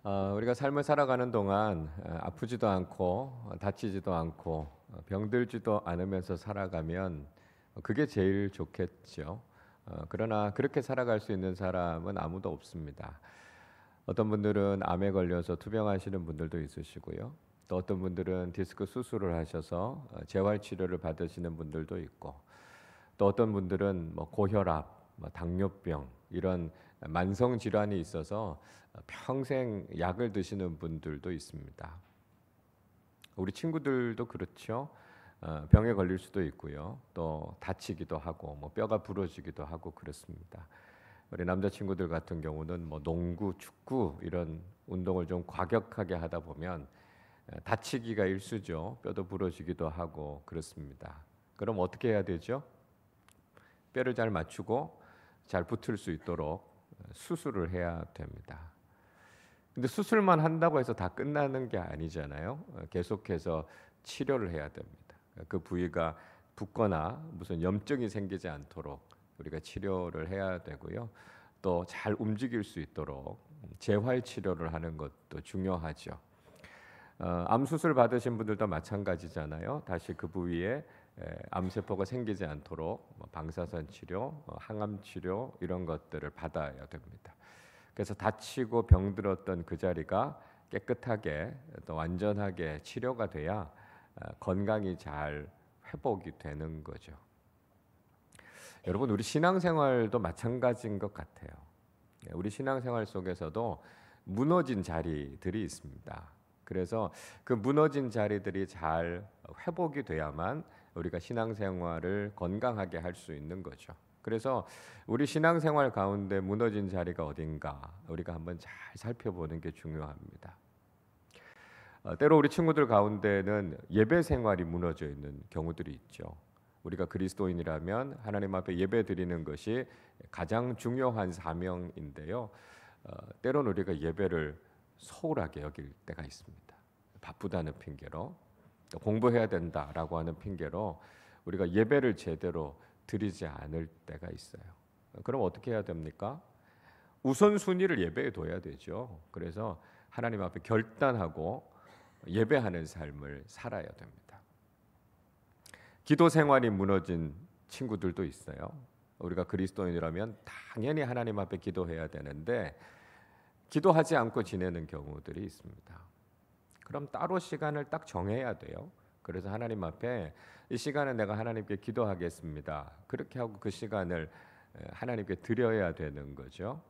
우리가 삶을 살아가는 동안 아프지도 않고 다치지도 않고 병들지도 않으면서 살아가면 그게 제일 좋겠죠. 그러나 그렇게 살아갈 수 있는 사람은 아무도 없습니다. 어떤 분들은 암에 걸려서 투병하시는 분들도 있으시고요. 또 어떤 분들은 디스크 수술을 하셔서 재활 치료를 받으시는 분들도 있고, 또 어떤 분들은 고혈압, 당뇨병 이런 만성 질환이 있어서 평생 약을 드시는 분들도 있습니다. 우리 친구들도 그렇죠. 병에 걸릴 수도 있고요. 또 다치기도 하고 뼈가 부러지기도 하고 그렇습니다. 우리 남자친구들 같은 경우는 농구, 축구 이런 운동을 좀 과격하게 하다 보면 다치기가 일쑤죠. 뼈도 부러지기도 하고 그렇습니다. 그럼 어떻게 해야 되죠? 뼈를 잘 맞추고 잘 붙을 수 있도록 수술을 해야 됩니다. 근데 수술만 한다고 해서 다 끝나는 게 아니잖아요. 계속해서 치료를 해야 됩니다. 그 부위가 붓거나 무슨 염증이 생기지 않도록 우리가 치료를 해야 되고요. 또 잘 움직일 수 있도록 재활 치료를 하는 것도 중요하죠. 암 수술 받으신 분들도 마찬가지잖아요. 다시 그 부위에 암세포가 생기지 않도록 방사선 치료, 항암 치료 이런 것들을 받아야 됩니다. 그래서 다치고 병들었던 그 자리가 깨끗하게 또 완전하게 치료가 돼야 건강이 잘 회복이 되는 거죠. 여러분, 우리 신앙생활도 마찬가지인 것 같아요. 우리 신앙생활 속에서도 무너진 자리들이 있습니다. 그래서 그 무너진 자리들이 잘 회복이 돼야만 우리가 신앙생활을 건강하게 할 수 있는 거죠. 그래서 우리 신앙생활 가운데 무너진 자리가 어딘가 우리가 한번 잘 살펴보는 게 중요합니다. 때로 우리 친구들 가운데는 예배 생활이 무너져 있는 경우들이 있죠. 우리가 그리스도인이라면 하나님 앞에 예배 드리는 것이 가장 중요한 사명인데요. 때로는 우리가 예배를 소홀하게 여길 때가 있습니다. 바쁘다는 핑계로, 또 공부해야 된다라고 하는 핑계로 우리가 예배를 제대로 드리지 않을 때가 있어요. 그럼 어떻게 해야 됩니까? 우선순위를 예배에 둬야 되죠. 그래서 하나님 앞에 결단하고 예배하는 삶을 살아야 됩니다. 기도 생활이 무너진 친구들도 있어요. 우리가 그리스도인이라면 당연히 하나님 앞에 기도해야 되는데 기도하지 않고 지내는 경우들이 있습니다. 그럼 따로 시간을 딱 정해야 돼요. 그래서 하나님 앞에 이 시간에 내가 하나님께 기도하겠습니다. 그렇게 하고 그 시간을 하나님께 드려야 되는 거죠.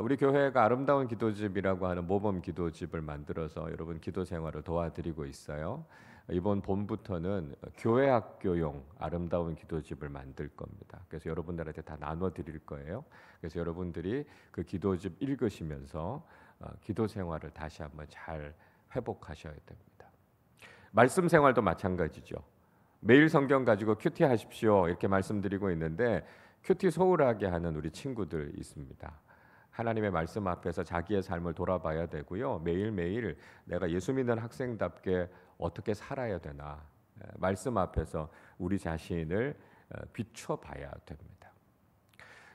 우리 교회가 아름다운 기도집이라고 하는 모범 기도집을 만들어서 여러분 기도 생활을 도와드리고 있어요. 이번 봄부터는 교회 학교용 아름다운 기도집을 만들 겁니다. 그래서 여러분들한테 다 나눠 드릴 거예요. 그래서 여러분들이 그 기도집 읽으시면서 기도 생활을 다시 한번 잘 회복하셔야 됩니다. 말씀 생활도 마찬가지죠. 매일 성경 가지고 큐티 하십시오 이렇게 말씀드리고 있는데 큐티 소홀하게 하는 우리 친구들 있습니다. 하나님의 말씀 앞에서 자기의 삶을 돌아봐야 되고요. 매일매일 내가 예수 믿는 학생답게 어떻게 살아야 되나 말씀 앞에서 우리 자신을 비춰봐야 됩니다.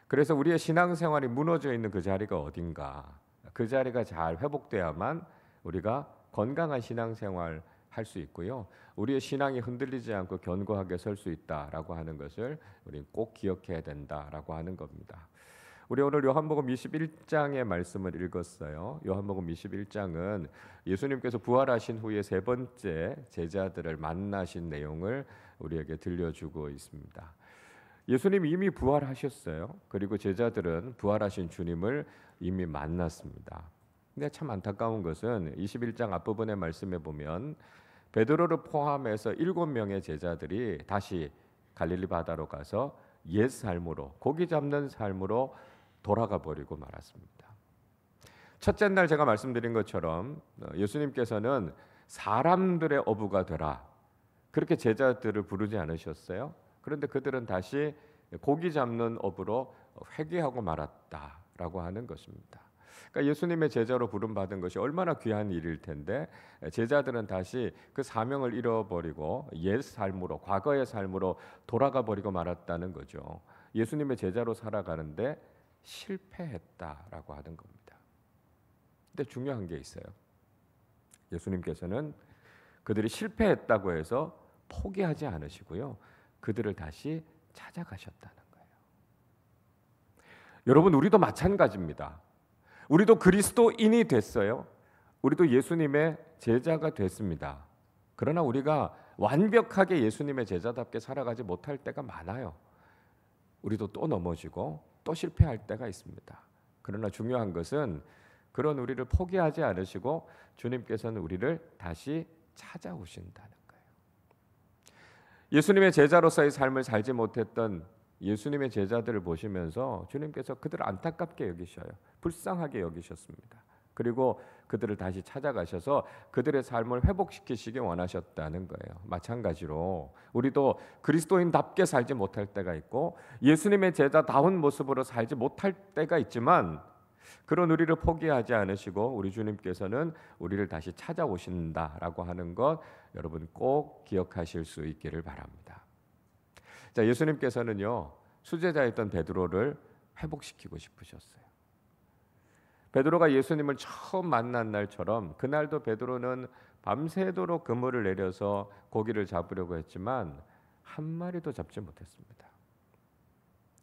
그래서 우리의 신앙생활이 무너져 있는 그 자리가 어딘가, 그 자리가 잘 회복돼야만 우리가 건강한 신앙생활 할 수 있고요. 우리의 신앙이 흔들리지 않고 견고하게 설 수 있다라고 하는 것을 우리 꼭 기억해야 된다라고 하는 겁니다. 우리 오늘 요한복음 21장의 말씀을 읽었어요. 요한복음 21장은 예수님께서 부활하신 후에 세 번째 제자들을 만나신 내용을 우리에게 들려주고 있습니다. 예수님이 이미 부활하셨어요. 그리고 제자들은 부활하신 주님을 이미 만났습니다. 근데 참 안타까운 것은 21장 앞부분의 말씀에 보면 베드로를 포함해서 7명의 제자들이 다시 갈릴리 바다로 가서 옛 삶으로, 고기 잡는 삶으로 돌아가 버리고 말았습니다. 첫째 날 제가 말씀드린 것처럼 예수님께서는 사람들의 어부가 되라 그렇게 제자들을 부르지 않으셨어요. 그런데 그들은 다시 고기 잡는 어부로 회귀하고 말았다라고 하는 것입니다. 그러니까 예수님의 제자로 부름받은 것이 얼마나 귀한 일일 텐데 제자들은 다시 그 사명을 잃어버리고 옛 삶으로, 과거의 삶으로 돌아가 버리고 말았다는 거죠. 예수님의 제자로 살아가는데 실패했다라고 하는 겁니다. 근데 중요한 게 있어요. 예수님께서는 그들이 실패했다고 해서 포기하지 않으시고요. 그들을 다시 찾아가셨다는 거예요. 여러분, 우리도 마찬가지입니다. 우리도 그리스도인이 됐어요. 우리도 예수님의 제자가 됐습니다. 그러나 우리가 완벽하게 예수님의 제자답게 살아가지 못할 때가 많아요. 우리도 또 넘어지고 또 실패할 때가 있습니다. 그러나 중요한 것은 그런 우리를 포기하지 않으시고 주님께서는 우리를 다시 찾아오신다는 거예요. 예수님의 제자로서의 삶을 살지 못했던 예수님의 제자들을 보시면서 주님께서 그들을 안타깝게 여기셔요. 불쌍하게 여기셨습니다. 그리고 그들을 다시 찾아가셔서 그들의 삶을 회복시키시기 원하셨다는 거예요. 마찬가지로 우리도 그리스도인답게 살지 못할 때가 있고 예수님의 제자다운 모습으로 살지 못할 때가 있지만 그런 우리를 포기하지 않으시고 우리 주님께서는 우리를 다시 찾아오신다라고 하는 것 여러분 꼭 기억하실 수 있기를 바랍니다. 자, 예수님께서는요 수제자였던 베드로를 회복시키고 싶으셨어요. 베드로가 예수님을 처음 만난 날처럼 그날도 베드로는 밤새도록 그물을 내려서 고기를 잡으려고 했지만 한 마리도 잡지 못했습니다.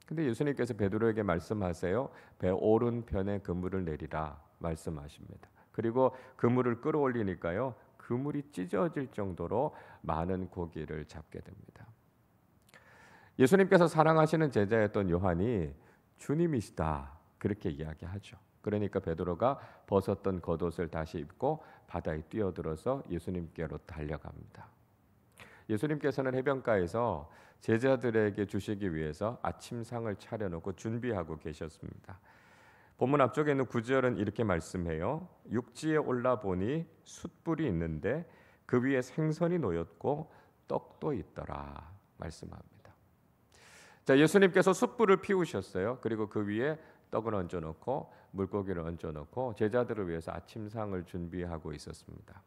근데 예수님께서 베드로에게 말씀하세요. 배 오른편에 그물을 내리라 말씀하십니다. 그리고 그물을 끌어올리니까요. 그물이 찢어질 정도로 많은 고기를 잡게 됩니다. 예수님께서 사랑하시는 제자였던 요한이 주님이시다 그렇게 이야기하죠. 그러니까 베드로가 벗었던 겉옷을 다시 입고 바다에 뛰어들어서 예수님께로 달려갑니다. 예수님께서는 해변가에서 제자들에게 주시기 위해서 아침상을 차려놓고 준비하고 계셨습니다. 본문 앞쪽에 있는 9절은 이렇게 말씀해요. 육지에 올라보니 숯불이 있는데 그 위에 생선이 놓였고 떡도 있더라 말씀합니다. 자, 예수님께서 숯불을 피우셨어요. 그리고 그 위에 떡을 얹어놓고 물고기를 얹어놓고 제자들을 위해서 아침상을 준비하고 있었습니다.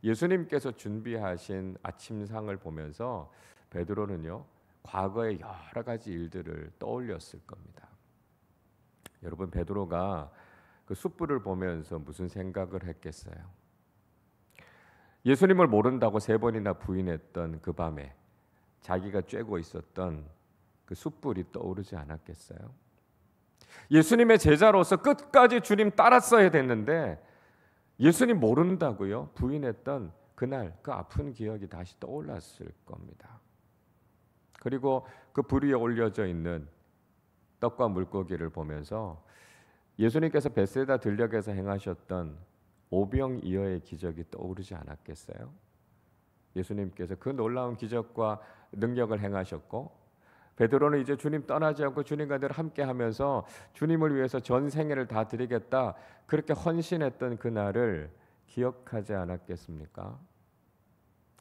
예수님께서 준비하신 아침상을 보면서 베드로는요 과거의 여러 가지 일들을 떠올렸을 겁니다. 여러분, 베드로가 그 숯불을 보면서 무슨 생각을 했겠어요? 예수님을 모른다고 3번이나 부인했던 그 밤에 자기가 쬐고 있었던 그 숯불이 떠오르지 않았겠어요? 예수님의 제자로서 끝까지 주님 따랐어야 됐는데 예수님 모른다고요? 부인했던 그날 그 아픈 기억이 다시 떠올랐을 겁니다. 그리고 그 불 위에 올려져 있는 떡과 물고기를 보면서 예수님께서 베세다 들녘에서 행하셨던 오병이어의 기적이 떠오르지 않았겠어요? 예수님께서 그 놀라운 기적과 능력을 행하셨고 베드로는 이제 주님 떠나지 않고 주님과 늘 함께하면서 주님을 위해서 전 생애를 다 드리겠다 그렇게 헌신했던 그날을 기억하지 않았겠습니까?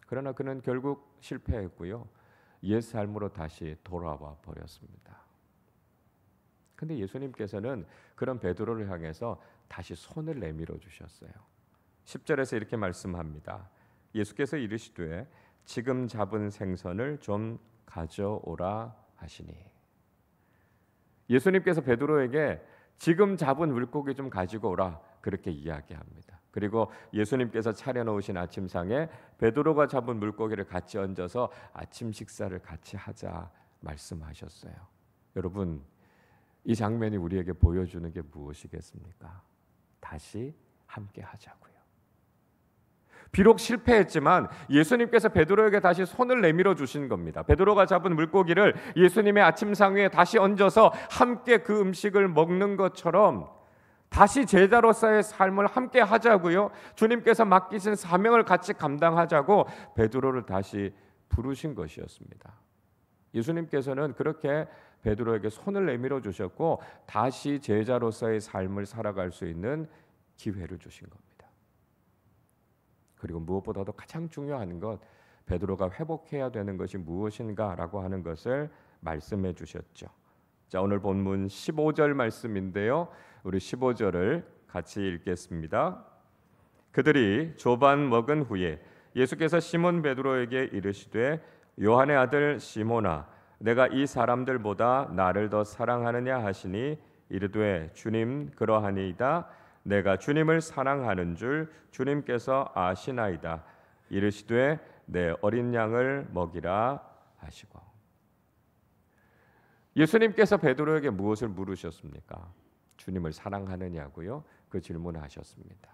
그러나 그는 결국 실패했고요. 옛 삶으로 다시 돌아와 버렸습니다. 근데 예수님께서는 그런 베드로를 향해서 다시 손을 내밀어 주셨어요. 10절에서 이렇게 말씀합니다. 예수께서 이르시되 지금 잡은 생선을 좀 가져오라 하시니. 예수님께서 베드로에게 지금 잡은 물고기 좀 가지고 오라 그렇게 이야기합니다. 그리고 예수님께서 차려놓으신 아침상에 베드로가 잡은 물고기를 같이 얹어서 아침 식사를 같이 하자 말씀하셨어요. 여러분, 이 장면이 우리에게 보여주는 게 무엇이겠습니까? 다시 함께 하자고요. 비록 실패했지만 예수님께서 베드로에게 다시 손을 내밀어 주신 겁니다. 베드로가 잡은 물고기를 예수님의 아침상 위에 다시 얹어서 함께 그 음식을 먹는 것처럼 다시 제자로서의 삶을 함께 하자고요. 주님께서 맡기신 사명을 같이 감당하자고 베드로를 다시 부르신 것이었습니다. 예수님께서는 그렇게 베드로에게 손을 내밀어 주셨고 다시 제자로서의 삶을 살아갈 수 있는 기회를 주신 겁니다. 그리고 무엇보다도 가장 중요한 것 베드로가 회복해야 되는 것이 무엇인가라고 하는 것을 말씀해 주셨죠. 자, 오늘 본문 15절 말씀인데요. 우리 15절을 같이 읽겠습니다. 그들이 조반 먹은 후에 예수께서 시몬 베드로에게 이르시되 요한의 아들 시몬아 내가 이 사람들보다 나를 더 사랑하느냐 하시니 이르되 주님 그러하니이다. 내가 주님을 사랑하는 줄 주님께서 아시나이다. 이르시되 내 어린 양을 먹이라 하시고. 예수님께서 베드로에게 무엇을 물으셨습니까? 주님을 사랑하느냐고요? 그 질문을 하셨습니다.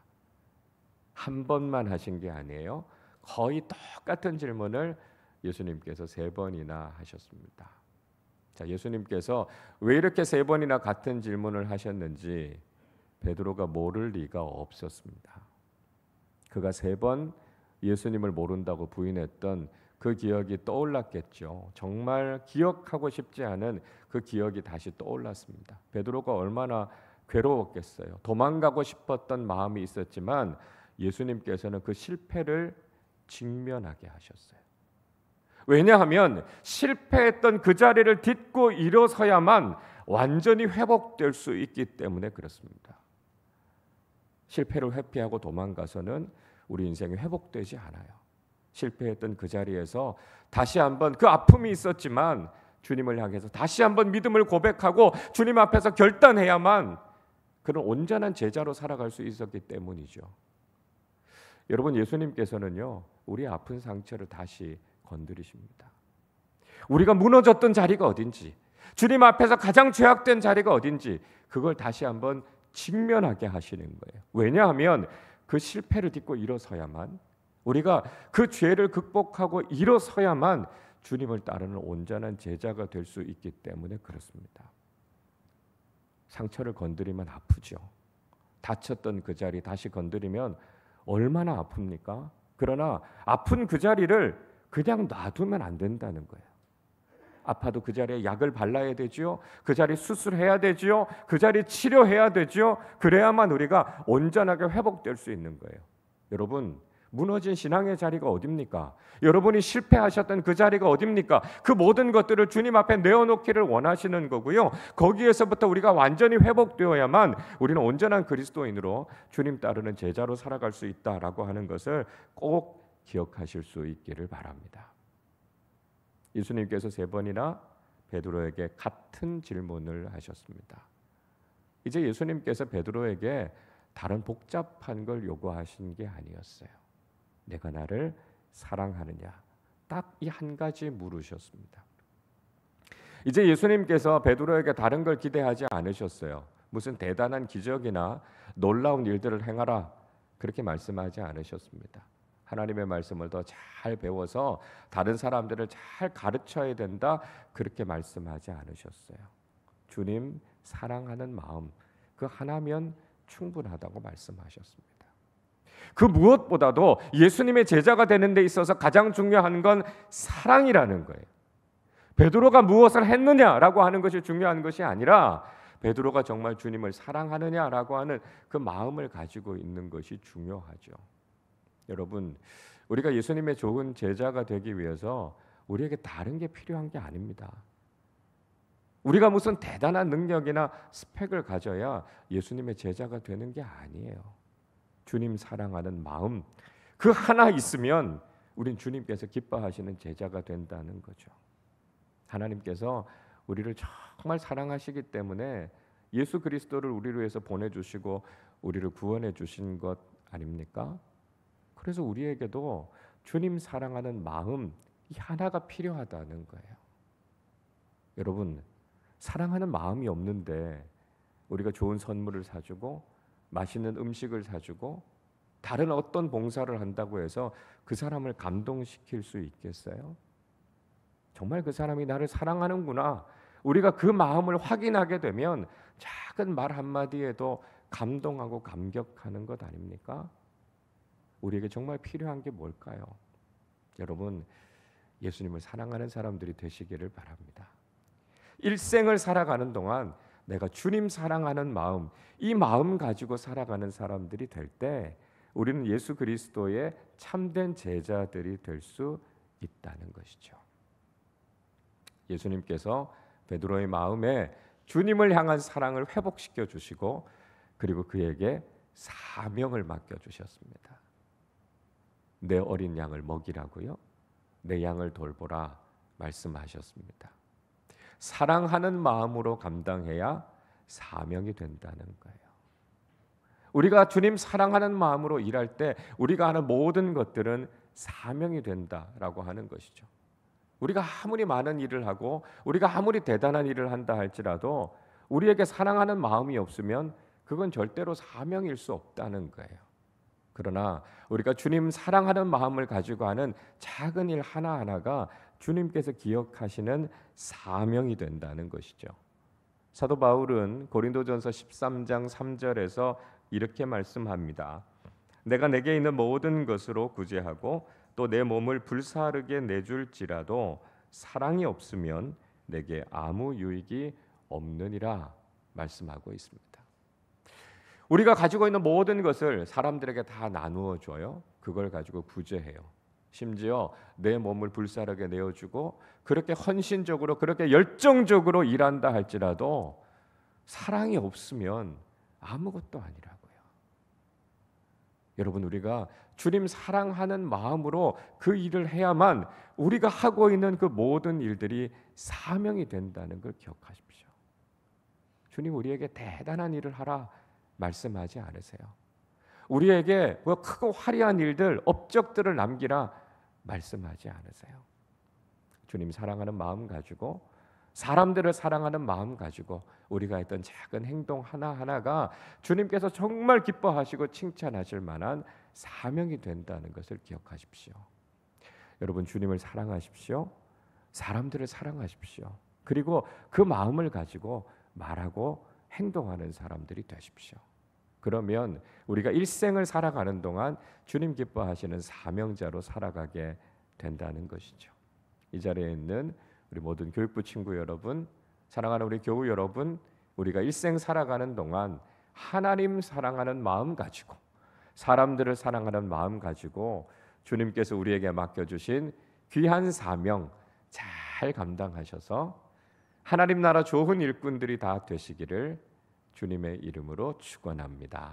한 번만 하신 게 아니에요. 거의 똑같은 질문을 예수님께서 3번이나 하셨습니다. 자, 예수님께서 왜 이렇게 3번이나 같은 질문을 하셨는지 베드로가 모를 리가 없었습니다. 그가 3번 예수님을 모른다고 부인했던 그 기억이 떠올랐겠죠. 정말 기억하고 싶지 않은 그 기억이 다시 떠올랐습니다. 베드로가 얼마나 괴로웠겠어요. 도망가고 싶었던 마음이 있었지만 예수님께서는 그 실패를 직면하게 하셨어요. 왜냐하면 실패했던 그 자리를 딛고 일어서야만 완전히 회복될 수 있기 때문에 그렇습니다. 실패를 회피하고 도망가서는 우리 인생이 회복되지 않아요. 실패했던 그 자리에서 다시 한번 그 아픔이 있었지만 주님을 향해서 다시 한번 믿음을 고백하고 주님 앞에서 결단해야만 그런 온전한 제자로 살아갈 수 있었기 때문이죠. 여러분, 예수님께서는요, 우리 아픈 상처를 다시 건드리십니다. 우리가 무너졌던 자리가 어딘지, 주님 앞에서 가장 죄악된 자리가 어딘지 그걸 다시 한번 직면하게 하시는 거예요. 왜냐하면 그 실패를 딛고 일어서야만, 우리가 그 죄를 극복하고 일어서야만 주님을 따르는 온전한 제자가 될 수 있기 때문에 그렇습니다. 상처를 건드리면 아프죠. 다쳤던 그 자리 다시 건드리면 얼마나 아픕니까? 그러나 아픈 그 자리를 그냥 놔두면 안 된다는 거예요. 아파도 그 자리에 약을 발라야 되지요. 그 자리 수술해야 되지요. 그 자리 치료해야 되지요. 그래야만 우리가 온전하게 회복될 수 있는 거예요. 여러분, 무너진 신앙의 자리가 어딥니까? 여러분이 실패하셨던 그 자리가 어딥니까? 그 모든 것들을 주님 앞에 내어놓기를 원하시는 거고요. 거기에서부터 우리가 완전히 회복되어야만 우리는 온전한 그리스도인으로 주님 따르는 제자로 살아갈 수 있다라고 하는 것을 꼭 기억하실 수 있기를 바랍니다. 예수님께서 3번이나 베드로에게 같은 질문을 하셨습니다. 이제 예수님께서 베드로에게 다른 복잡한 걸 요구하신 게 아니었어요. 내가 나를 사랑하느냐, 딱 이 한 가지 물으셨습니다. 이제 예수님께서 베드로에게 다른 걸 기대하지 않으셨어요. 무슨 대단한 기적이나 놀라운 일들을 행하라, 그렇게 말씀하지 않으셨습니다. 하나님의 말씀을 더 잘 배워서 다른 사람들을 잘 가르쳐야 된다, 그렇게 말씀하지 않으셨어요. 주님 사랑하는 마음, 그 하나면 충분하다고 말씀하셨습니다. 그 무엇보다도 예수님의 제자가 되는 데 있어서 가장 중요한 건 사랑이라는 거예요. 베드로가 무엇을 했느냐라고 하는 것이 중요한 것이 아니라 베드로가 정말 주님을 사랑하느냐라고 하는 그 마음을 가지고 있는 것이 중요하죠. 여러분, 우리가 예수님의 좋은 제자가 되기 위해서 우리에게 다른 게 필요한 게 아닙니다. 우리가 무슨 대단한 능력이나 스펙을 가져야 예수님의 제자가 되는 게 아니에요. 주님 사랑하는 마음, 그 하나 있으면 우린 주님께서 기뻐하시는 제자가 된다는 거죠. 하나님께서 우리를 정말 사랑하시기 때문에 예수 그리스도를 우리를 위해서 보내주시고 우리를 구원해 주신 것 아닙니까? 그래서 우리에게도 주님 사랑하는 마음, 이 하나가 필요하다는 거예요. 여러분, 사랑하는 마음이 없는데 우리가 좋은 선물을 사주고 맛있는 음식을 사주고 다른 어떤 봉사를 한다고 해서 그 사람을 감동시킬 수 있겠어요? 정말 그 사람이 나를 사랑하는구나, 우리가 그 마음을 확인하게 되면 작은 말 한마디에도 감동하고 감격하는 것 아닙니까? 우리에게 정말 필요한 게 뭘까요? 여러분, 예수님을 사랑하는 사람들이 되시기를 바랍니다. 일생을 살아가는 동안 내가 주님 사랑하는 마음, 이 마음 가지고 살아가는 사람들이 될 때 우리는 예수 그리스도의 참된 제자들이 될 수 있다는 것이죠. 예수님께서 베드로의 마음에 주님을 향한 사랑을 회복시켜 주시고 그리고 그에게 사명을 맡겨 주셨습니다. 내 어린 양을 먹이라고요? 내 양을 돌보라 말씀하셨습니다. 사랑하는 마음으로 감당해야 사명이 된다는 거예요. 우리가 주님 사랑하는 마음으로 일할 때 우리가 하는 모든 것들은 사명이 된다라고 하는 것이죠. 우리가 아무리 많은 일을 하고 우리가 아무리 대단한 일을 한다 할지라도 우리에게 사랑하는 마음이 없으면 그건 절대로 사명일 수 없다는 거예요. 그러나 우리가 주님 사랑하는 마음을 가지고 하는 작은 일 하나하나가 주님께서 기억하시는 사명이 된다는 것이죠. 사도 바울은 고린도전서 13장 3절에서 이렇게 말씀합니다. 내가 내게 있는 모든 것으로 구제하고 또 내 몸을 불사르게 내줄지라도 사랑이 없으면 내게 아무 유익이 없느니라 말씀하고 있습니다. 우리가 가지고 있는 모든 것을 사람들에게 다 나누어 줘요. 그걸 가지고 구제해요. 심지어 내 몸을 불사르게 내어주고 그렇게 헌신적으로 그렇게 열정적으로 일한다 할지라도 사랑이 없으면 아무것도 아니라고요. 여러분, 우리가 주님 사랑하는 마음으로 그 일을 해야만 우리가 하고 있는 그 모든 일들이 사명이 된다는 걸 기억하십시오. 주님 우리에게 대단한 일을 하라 말씀하지 않으세요. 우리에게 뭐 크고 화려한 일들, 업적들을 남기라 말씀하지 않으세요. 주님 사랑하는 마음 가지고 사람들을 사랑하는 마음 가지고 우리가 했던 작은 행동 하나하나가 주님께서 정말 기뻐하시고 칭찬하실 만한 사명이 된다는 것을 기억하십시오. 여러분, 주님을 사랑하십시오. 사람들을 사랑하십시오. 그리고 그 마음을 가지고 말하고 행동하는 사람들이 되십시오. 그러면 우리가 일생을 살아가는 동안 주님 기뻐하시는 사명자로 살아가게 된다는 것이죠. 이 자리에 있는 우리 모든 교육부 친구 여러분, 사랑하는 우리 교우 여러분, 우리가 일생 살아가는 동안 하나님 사랑하는 마음 가지고 사람들을 사랑하는 마음 가지고 주님께서 우리에게 맡겨주신 귀한 사명 잘 감당하셔서 하나님 나라 좋은 일꾼들이 다 되시기를 주님의 이름으로 축원합니다.